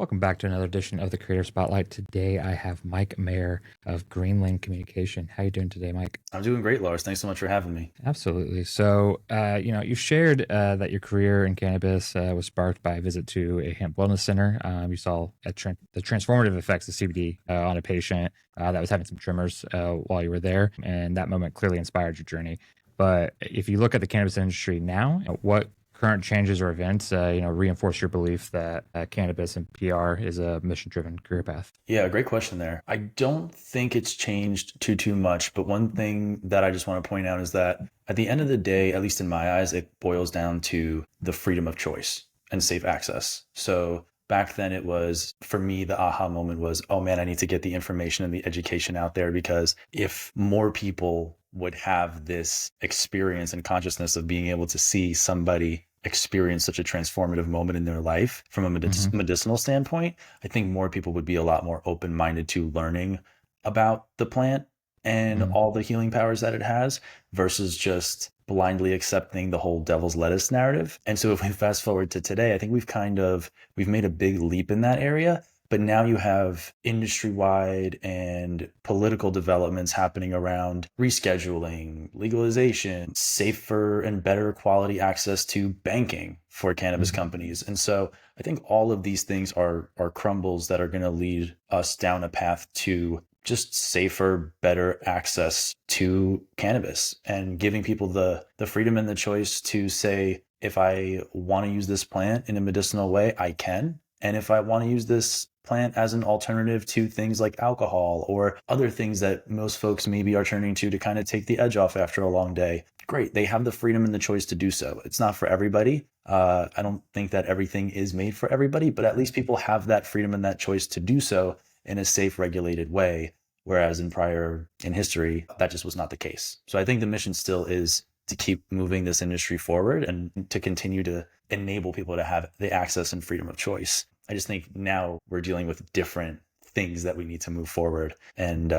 Welcome back to another edition of the Creator Spotlight. Today I have Mike Mejer of Greenland Communication. How you doing today, Mike? I'm doing great, Lars. Thanks so much for having me. Absolutely. So, you shared that your career in cannabis was sparked by a visit to a hemp wellness center. You saw the transformative effects of CBD on a patient that was having some tremors while you were there, and that moment clearly inspired your journey. But if you look at the cannabis industry now, what current changes or events, reinforce your belief that cannabis and PR is a mission-driven career path? Yeah, great question there. I don't think it's changed too much, but one thing that I just want to point out is that at the end of the day, at least in my eyes, it boils down to the freedom of choice and safe access. So back then it was, for me, the aha moment was, oh man, I need to get the information and the education out there, because if more people would have this experience and consciousness of being able to see somebody experience such a transformative moment in their life from a medicinal standpoint, I think more people would be a lot more open-minded to learning about the plant and Mhm. all the healing powers that it has versus just blindly accepting the whole devil's lettuce narrative. And so if we fast forward to today, I think we've made a big leap in that area. But now you have industry-wide and political developments happening around rescheduling, legalization, safer and better quality access to banking for cannabis Mhm. companies. And so I think all of these things are crumbles that are going to lead us down a path to just safer, better access to cannabis and giving people the freedom and the choice to say, if I want to use this plant in a medicinal way, I can. And if I want to use this plant as an alternative to things like alcohol or other things that most folks maybe are turning to kind of take the edge off after a long day, great. They have the freedom and the choice to do so. It's not for everybody. I don't think that everything is made for everybody, but at least people have that freedom and that choice to do so in a safe, regulated way. Whereas in history, that just was not the case. So I think the mission still is to keep moving this industry forward and to continue to enable people to have the access and freedom of choice. I just think now we're dealing with different things that we need to move forward and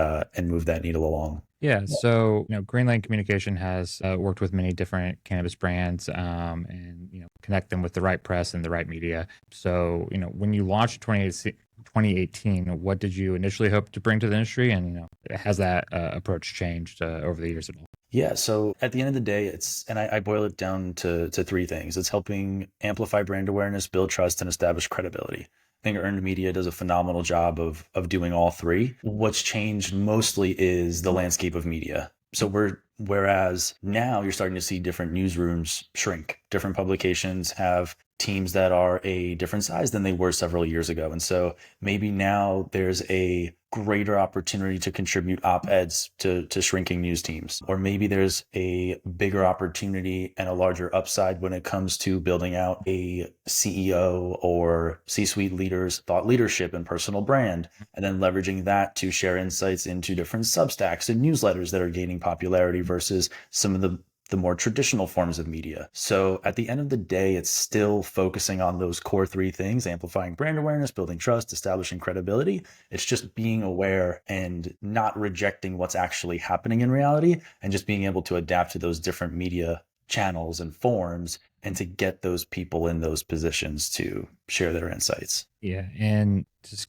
move that needle along. Yeah, so Greenland Communication has worked with many different cannabis brands, and connect them with the right press and the right media. So when you launched 2018, what did you initially hope to bring to the industry, and has that approach changed over the years at all? Yeah. So at the end of the day, I boil it down to three things. It's helping amplify brand awareness, build trust, and establish credibility. I think earned media does a phenomenal job of doing all three. What's changed mostly is the landscape of media. So whereas now you're starting to see different newsrooms shrink, different publications have teams that are a different size than they were several years ago. And so maybe now there's a greater opportunity to contribute op-eds to shrinking news teams. Or maybe there's a bigger opportunity and a larger upside when it comes to building out a CEO or C-suite leaders' thought leadership and personal brand, and then leveraging that to share insights into different Substacks and newsletters that are gaining popularity versus some of the more traditional forms of media. So at the end of the day, it's still focusing on those core three things: amplifying brand awareness, building trust, establishing credibility. It's just being aware and not rejecting what's actually happening in reality, and just being able to adapt to those different media channels and forms and to get those people in those positions to share their insights. Yeah, and just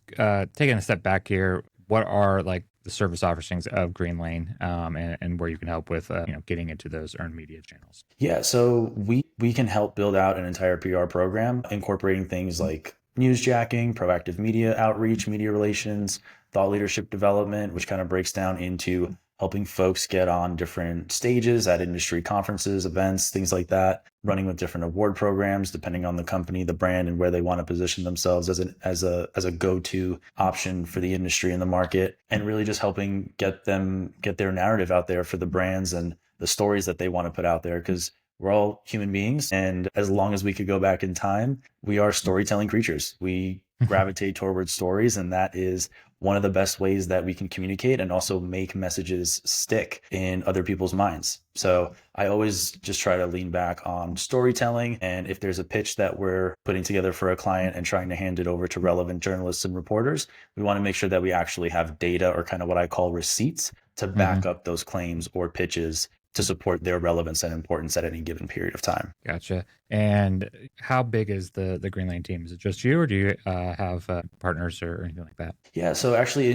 taking a step back here, what are like the service offerings of Green Lane, and where you can help with getting into those earned media channels? Yeah, so we can help build out an entire PR program, incorporating things like newsjacking, proactive media outreach, media relations, thought leadership development, which kind of breaks down into helping folks get on different stages at industry conferences, events, things like that, running with different award programs depending on the company, the brand, and where they want to position themselves as a go-to option for the industry and the market, and really just helping get their narrative out there for the brands and the stories that they want to put out there, because we're all human beings. And as long as we could go back in time, we are storytelling creatures. We gravitate towards stories, and that is one of the best ways that we can communicate and also make messages stick in other people's minds. So I always just try to lean back on storytelling. And if there's a pitch that we're putting together for a client and trying to hand it over to relevant journalists and reporters, we want to make sure that we actually have data, or kind of what I call receipts, to back up those claims or pitches to support their relevance and importance at any given period of time. Gotcha. And how big is the Green Lane team? Is it just you, or do you have partners or anything like that? Yeah, so actually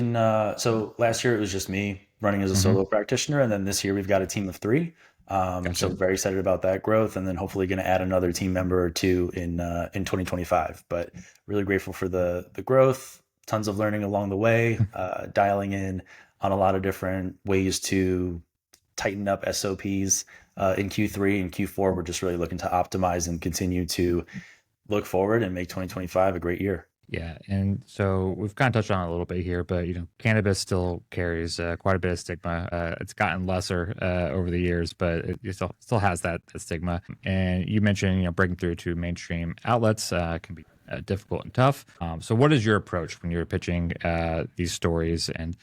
so last year it was just me running as a Hmm. solo practitioner, and then this year we've got a team of three. So Gotcha. very excited about that growth, and then hopefully going to add another team member or two in 2025. But really grateful for the growth, tons of learning along the way, dialing in on a lot of different ways to tighten up SOPs in Q3 and Q4. We're just really looking to optimize and continue to look forward and make 2025 a great year. Yeah, and so we've kind of touched on it a little bit here, but cannabis still carries quite a bit of stigma. It's gotten lesser over the years, but it still has that stigma. And you mentioned breaking through to mainstream outlets can be difficult and tough. So, what is your approach when you're pitching these stories? And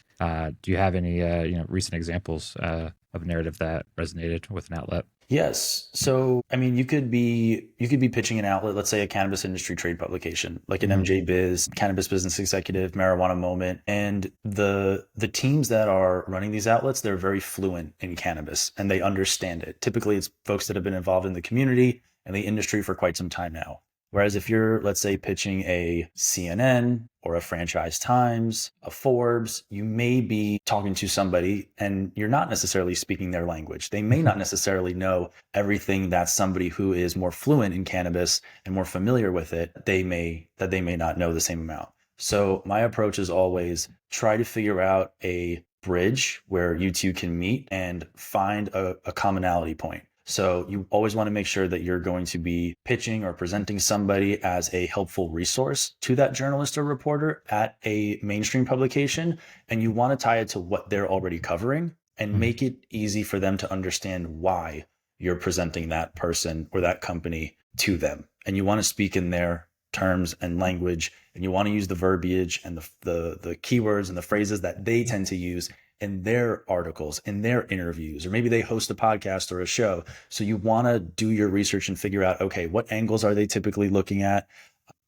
do you have any recent examples of a narrative that resonated with an outlet? Yes. So, I mean, you could be pitching an outlet, let's say a cannabis industry trade publication, like an Hmm. MJ Biz, Cannabis Business Executive, Marijuana Moment, and the teams that are running these outlets, they're very fluent in cannabis and they understand it. Typically, it's folks that have been involved in the community and the industry for quite some time now. Whereas if you're, let's say, pitching a CNN or a Franchise Times, a Forbes, you may be talking to somebody and you're not necessarily speaking their language. They may not necessarily know everything that somebody who is more fluent in cannabis and more familiar with it, they may not know the same amount. So my approach is always try to figure out a bridge where you two can meet and find a commonality point. So you always want to make sure that you're going to be pitching or presenting somebody as a helpful resource to that journalist or reporter at a mainstream publication. And you want to tie it to what they're already covering and make it easy for them to understand why you're presenting that person or that company to them. And you want to speak in their terms and language, and you want to use the verbiage and the keywords and the phrases that they tend to use in their articles, in their interviews, or maybe they host a podcast or a show. So you want to do your research and figure out, okay, what angles are they typically looking at?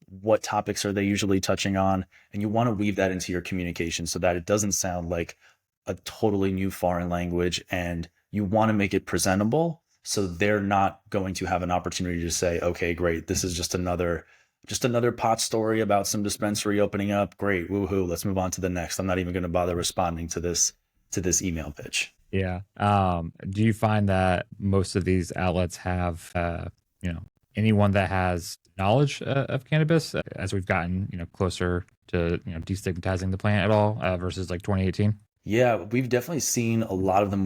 What topics are they usually touching on? And you want to weave that into your communication so that it doesn't sound like a totally new foreign language, and you want to make it presentable so they're not going to have an opportunity to say, okay, great, this is just another pot story about some dispensary opening up. Great, woohoo, let's move on to the next. I'm not even going to bother responding to this email pitch. Yeah. Do you find that most of these outlets have, anyone that has knowledge of cannabis as we've gotten, closer to, destigmatizing the plant at all versus like 2018? Yeah, we've definitely seen a lot of the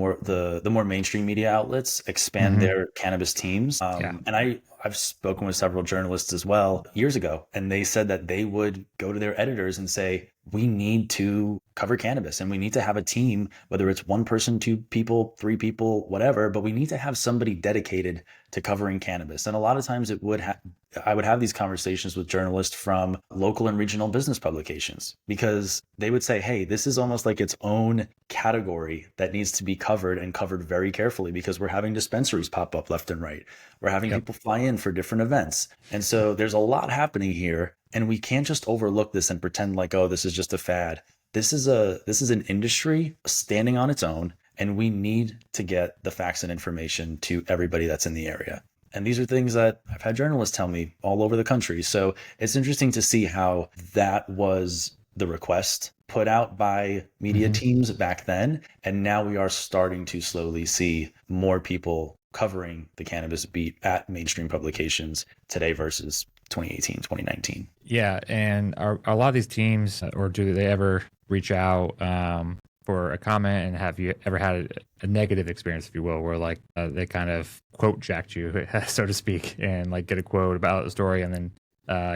more mainstream media outlets expand Hmm. their cannabis teams. Yeah. And I've spoken with several journalists as well years ago, and they said that they would go to their editors and say, we need to cover cannabis and we need to have a team, whether it's one person, two people, three people, whatever, but we need to have somebody dedicated to covering cannabis. And a lot of times I would have these conversations with journalists from local and regional business publications because they would say, hey, this is almost like its own category that needs to be covered and covered very carefully because we're having dispensaries pop up left and right. We're having Yep. people fly in for different events. And so there's a lot happening here. And we can't just overlook this and pretend like, oh, this is just a fad. This is an industry standing on its own, and we need to get the facts and information to everybody that's in the area. And these are things that I've had journalists tell me all over the country. So it's interesting to see how that was the request put out by media Hmm. teams back then. And now we are starting to slowly see more people covering the cannabis beat at mainstream publications today versus 2018, 2019. Yeah. And are a lot of these teams, or do they ever reach out for a comment? And have you ever had a negative experience, if you will, where like they kind of quote jacked you, so to speak, and like get a quote about a story and then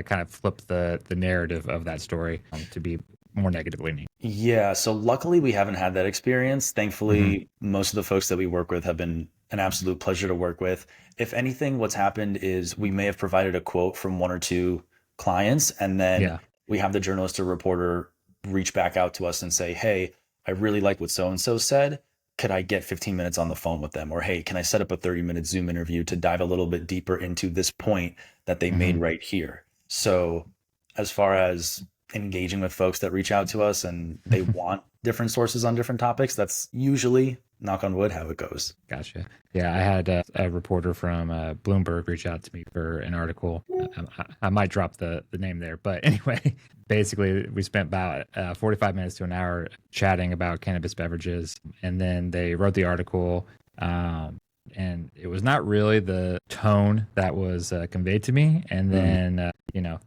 kind of flip the narrative of that story to be more negative leaning? Yeah, so luckily we haven't had that experience. Hmm. Thankfully, most of the folks that we work with have been an absolute pleasure to work with. If anything, what's happened is we may have provided a quote from one or two clients, and then Yeah. we have the journalist or reporter reach back out to us and say, hey, I really like what so and so said. Could I get 15 minutes on the phone with them? Or hey, can I set up a 30-minute Zoom interview to dive a little bit deeper into this point that they made Hmm. right here? So, as far as engaging with folks that reach out to us and they want different sources on different topics, that's usually knock on wood, how it goes. Gotcha. Yeah, I had a reporter from Bloomberg reach out to me for an article. I might drop the name there, but anyway, basically, we spent about 45 minutes to an hour chatting about cannabis beverages, and then they wrote the article. And it was not really the tone that was conveyed to me. And then,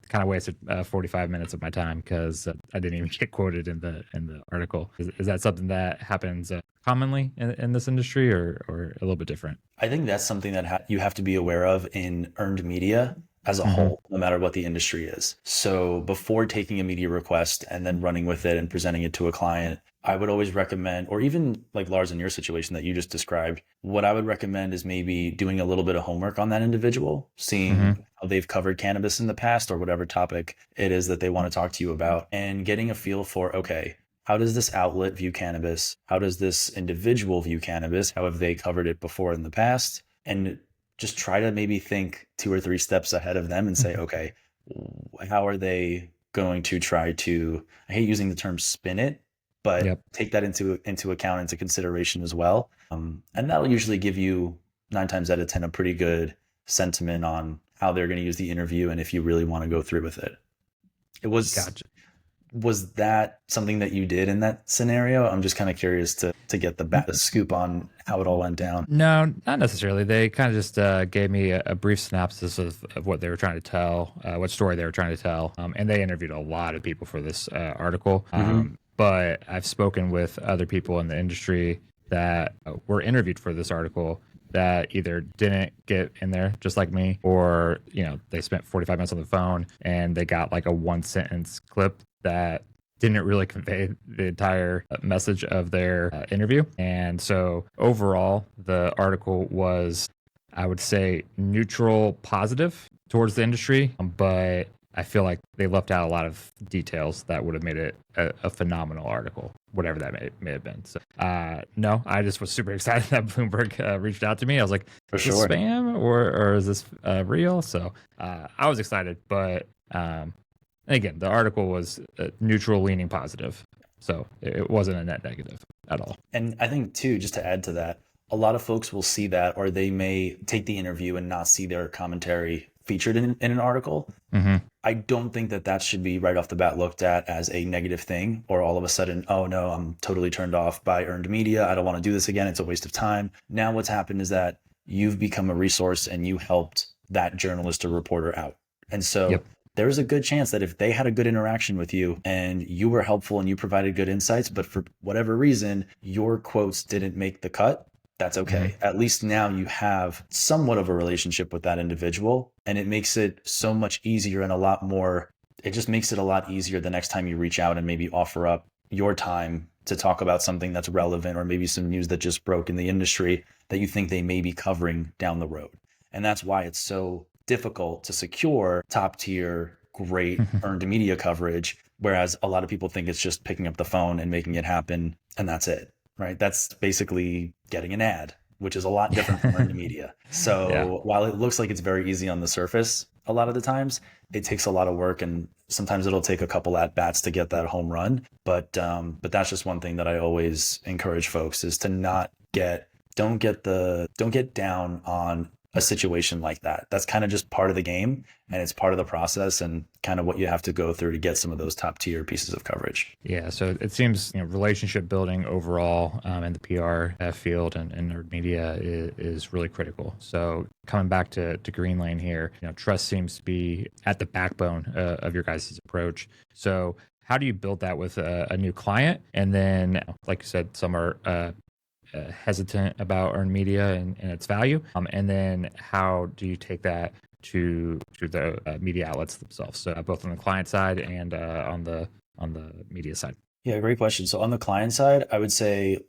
kind of wasted 45 minutes of my time because I didn't even get quoted in the article. Is that something that happens commonly in this industry, or a little bit different? I think that's something that you have to be aware of in earned media as a Mm-hmm. whole, no matter what the industry is. So before taking a media request and then running with it and presenting it to a client, I would always recommend, or even like Lars in your situation that you just described, what I would recommend is maybe doing a little bit of homework on that individual, Mm-hmm. seeing how they've covered cannabis in the past or whatever topic it is that they want to talk to you about, and getting a feel for, okay, how does this outlet view cannabis? How does this individual view cannabis? How have they covered it before in the past? And just try to maybe think 2 or 3 steps ahead of them and say, okay, how are they going to try to, I hate using the term spin it, but Yep. take that into account, into consideration as well. And that'll usually give you 9 times out of 10 a pretty good sentiment on how they're going to use the interview and if you really want to go through with it. It Gotcha. was that something that you did in that scenario? I'm just kind of curious to get the scoop on how it all went down. No, not necessarily. They kind of just gave me a brief synopsis of what they were trying to tell, what story they were trying to tell. And they interviewed a lot of people for this article. Mm-hmm. But I've spoken with other people in the industry that were interviewed for this article that either didn't get in there just like me, or they spent 45 minutes on the phone and they got like a 1 sentence clip that didn't really convey the entire message of their interview. And so overall, the article was, I would say, neutral positive towards the industry, but I feel like they left out a lot of details that would have made it a phenomenal article, whatever that may have been. So, no, I just was super excited that Bloomberg reached out to me. I was like, For is this sure. spam or is this real? So I was excited, but again, the article was neutral, leaning positive. So it wasn't a net negative at all. And I think too, just to add to that, a lot of folks will see that, or they may take the interview and not see their commentary featured in an article. Mm-hmm. I don't think that that should be right off the bat looked at as a negative thing, or all of a sudden, oh no, I'm totally turned off by earned media. I don't want to do this again. It's a waste of time. Now what's happened is that you've become a resource and you helped that journalist or reporter out. And so Yep. there's a good chance that if they had a good interaction with you and you were helpful and you provided good insights, but for whatever reason, your quotes didn't make the cut, that's okay. Mm-hmm. At least now you have somewhat of a relationship with that individual, and it makes it so much easier and a lot more, it just makes it a lot easier the next time you reach out and maybe offer up your time to talk about something that's relevant, or maybe some news that just broke in the industry that you think they may be covering down the road. And that's why it's so difficult to secure top tier, great earned media coverage. Whereas a lot of people think it's just picking up the phone and making it happen, and that's it, right? That's basically getting an ad, which is a lot different from earned media. So Yeah. while it looks like it's very easy on the surface, a lot of the times it takes a lot of work, and sometimes it'll take a couple at bats to get that home run. But that's just one thing that I always encourage folks is to not don't get down on a situation like that. That's kind of just part of the game, and it's part of the process, and kind of what you have to go through to get some of those top tier pieces of coverage. Yeah, so it seems relationship building overall in the PR field and nerd media is really critical. So coming back to Green Lane here, trust seems to be at the backbone of your guys' approach. So how do you build that with a new client? And then, like you said, some are hesitant about earned media and its value. And then how do you take that to the media outlets themselves? So both on the client side and on the media side. Yeah, great question. So on the client side, I would say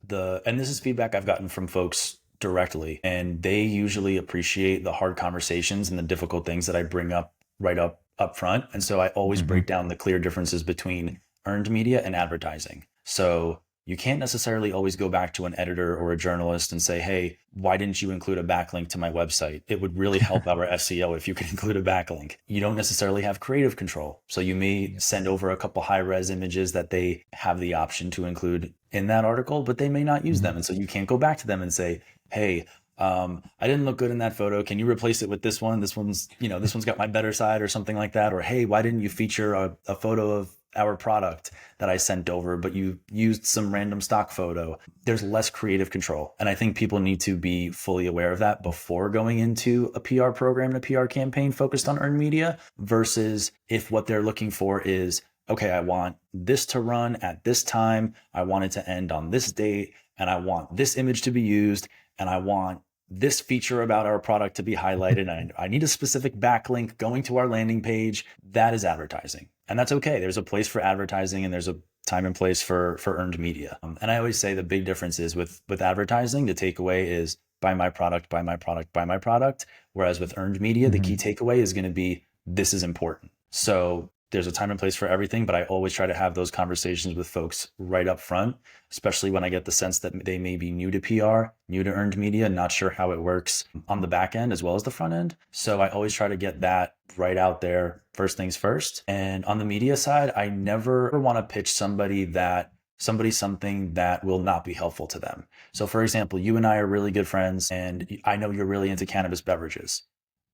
and this is feedback I've gotten from folks directly, and they usually appreciate the hard conversations and the difficult things that I bring up right up front. And so I always Mm-hmm. break down the clear differences between earned media and advertising. So you can't necessarily always go back to an editor or a journalist and say, hey, why didn't you include a backlink to my website? It would really help our SEO if you could include a backlink. You don't necessarily have creative control. So you may send over a couple high res images that they have the option to include in that article, but they may not use them. And so you can't go back to them and say, hey, I didn't look good in that photo. Can you replace it with this one? This one's, this one's got my better side or something like that. Or, hey, why didn't you feature a photo of our product that I sent over, but you used some random stock photo? There's less creative control. And I think people need to be fully aware of that before going into a PR program and a PR campaign focused on earned media, versus if what they're looking for is, okay, I want this to run at this time, I want it to end on this date, and I want this image to be used, and I want this feature about our product to be highlighted, and I need a specific backlink going to our landing page. That is advertising. And that's okay. There's a place for advertising and there's a time and place for earned media. And I always say the big difference is with advertising, the takeaway is buy my product, buy my product, buy my product. Whereas with earned media, the key takeaway is going to be, this is important. So there's a time and place for everything, but I always try to have those conversations with folks right up front, especially when I get the sense that they may be new to PR, new to earned media, not sure how it works on the back end as well as the front end. So I always try to get that right out there, first things first. And on the media side, I never want to pitch somebody something that will not be helpful to them. So for example, you and I are really good friends, and I know you're really into cannabis beverages.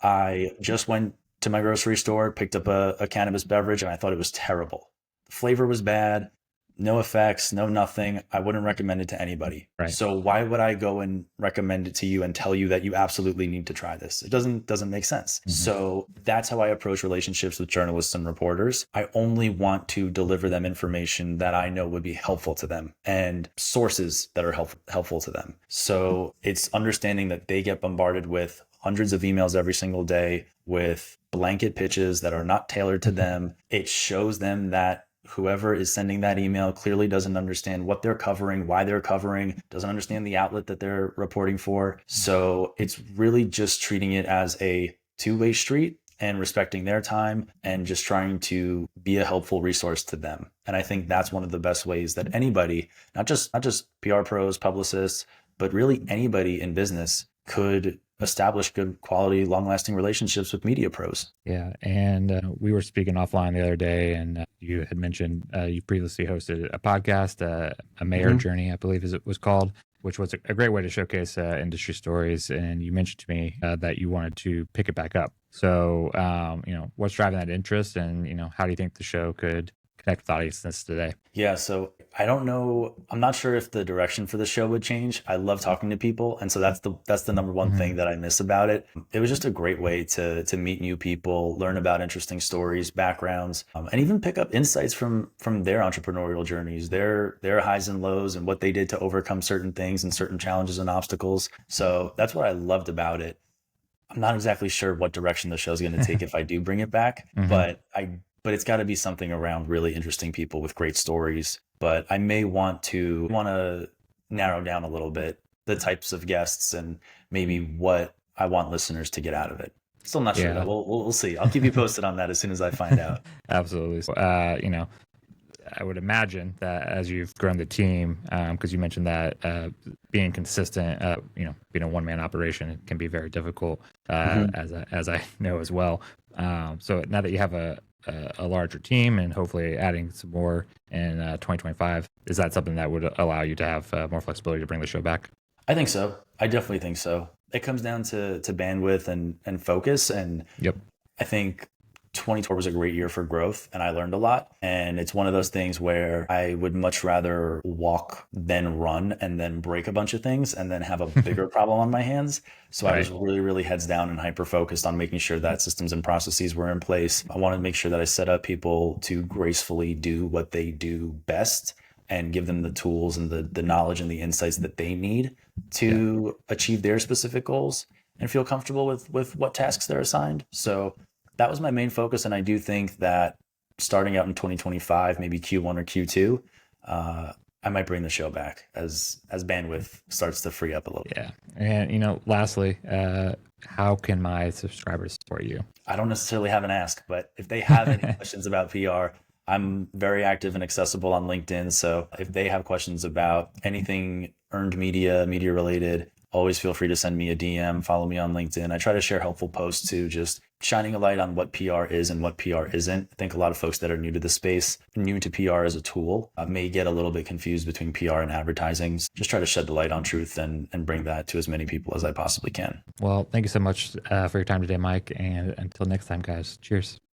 I just went to my grocery store, picked up a cannabis beverage, and I thought it was terrible. The flavor was bad, no effects, no nothing. I wouldn't recommend it to anybody. Right. So why would I go and recommend it to you and tell you that you absolutely need to try this? It doesn't make sense. So that's how I approach relationships with journalists and reporters. I only want to deliver them information that I know would be helpful to them and sources that are helpful to them. So it's understanding that they get bombarded with hundreds of emails every single day with blanket pitches that are not tailored to them. It shows them that whoever is sending that email clearly doesn't understand what they're covering, why they're covering, doesn't understand the outlet that they're reporting for. So it's really just treating it as a two-way street and respecting their time and just trying to be a helpful resource to them. And I think that's one of the best ways that anybody, not just PR pros, publicists, but really anybody in business could establish good quality, long-lasting relationships with media pros. Yeah. And we were speaking offline the other day, and you had mentioned you previously hosted a podcast, a Mejer Journey, I believe it was called, which was a great way to showcase industry stories. And you mentioned to me that you wanted to pick it back up. So, what's driving that interest, and, how do you think the show could connect with audiences today? Yeah, so I don't know. I'm not sure if the direction for the show would change. I love talking to people, and so that's the number one thing that I miss about it. It was just a great way to meet new people, learn about interesting stories, backgrounds, and even pick up insights from their entrepreneurial journeys, their highs and lows, and what they did to overcome certain things and certain challenges and obstacles. So that's what I loved about it. I'm not exactly sure what direction the show's going to take if I do bring it back, but it's got to be something around really interesting people with great stories. But I may want to narrow down a little bit the types of guests and maybe what I want listeners to get out of it. Still not sure. Yeah. We'll see. I'll keep you posted on that as soon as I find out. Absolutely. I would imagine that as you've grown the team, because you mentioned that being consistent, being a one-man operation can be very difficult, as I know as well. So now that you have a larger team and hopefully adding some more in 2025, is that something that would allow you to have more flexibility to bring the show back? I think so. I definitely think so. It comes down to bandwidth and focus. And Yep. I think 2020 was a great year for growth, and I learned a lot. And it's one of those things where I would much rather walk than run and then break a bunch of things and then have a bigger problem on my hands. So I was really, really heads down and hyper focused on making sure that systems and processes were in place. I wanted to make sure that I set up people to gracefully do what they do best and give them the tools and the knowledge and the insights that they need to achieve their specific goals and feel comfortable with what tasks they're assigned. So that was my main focus. And I do think that starting out in 2025, maybe Q1 or Q2, I might bring the show back as bandwidth starts to free up a little bit. Yeah. And, lastly, how can my subscribers support you? I don't necessarily have an ask, but if they have any questions about PR, I'm very active and accessible on LinkedIn. So if they have questions about anything earned media, media related, always feel free to send me a DM, follow me on LinkedIn. I try to share helpful posts too, just shining a light on what PR is and what PR isn't. I think a lot of folks that are new to the space, new to PR as a tool, may get a little bit confused between PR and advertising. Just try to shed the light on truth and bring that to as many people as I possibly can. Well, thank you so much for your time today, Mike. And until next time, guys, cheers.